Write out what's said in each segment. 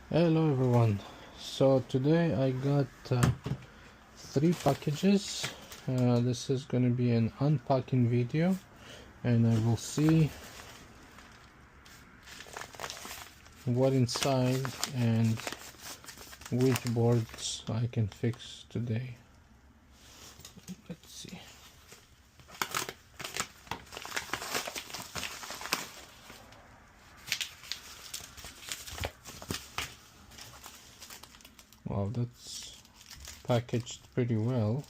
Hello everyone. So today I got 3 packages. This is going to be an unpacking video, and I will see what inside and which boards I can fix today. Let's see. Wow, that's packaged pretty well.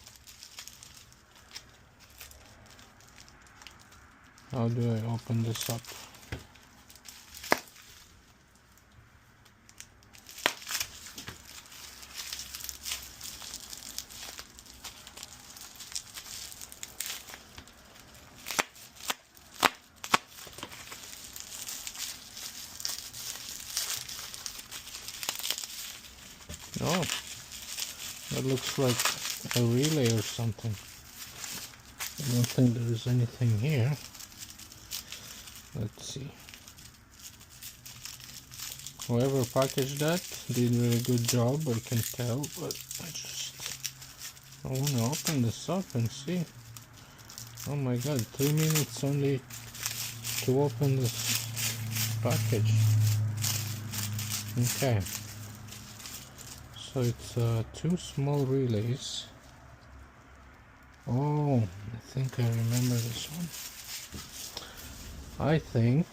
How do I open this up? Oh, that looks like a relay or something. I don't think there is anything here. Let's see. Whoever packaged that did a really good job, I can tell, but I want to open this up and see. Oh my god, 3 minutes only to open this package. Okay. So it's 2 small relays. Oh, I think I remember this one. I think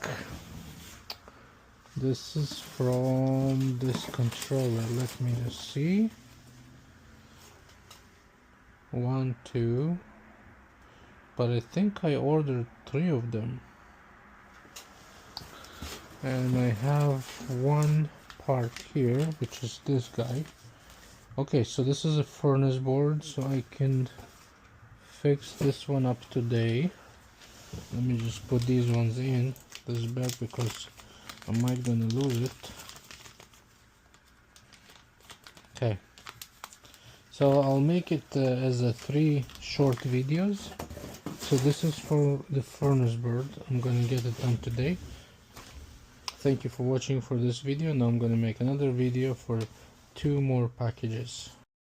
this is from this controller. Let me just see. 1, 2. But I think I ordered 3 of them. And I have one part here, which is this guy. Okay, so this is a furnace board, so I can fix this one up today. Let me just put these ones in this bag because I might gonna lose it. Okay, so I'll make it as a 3 short videos. So this is for the furnace board. I'm gonna get it done today. Thank you for watching for this video. Now I'm gonna make another video for 2 more packages.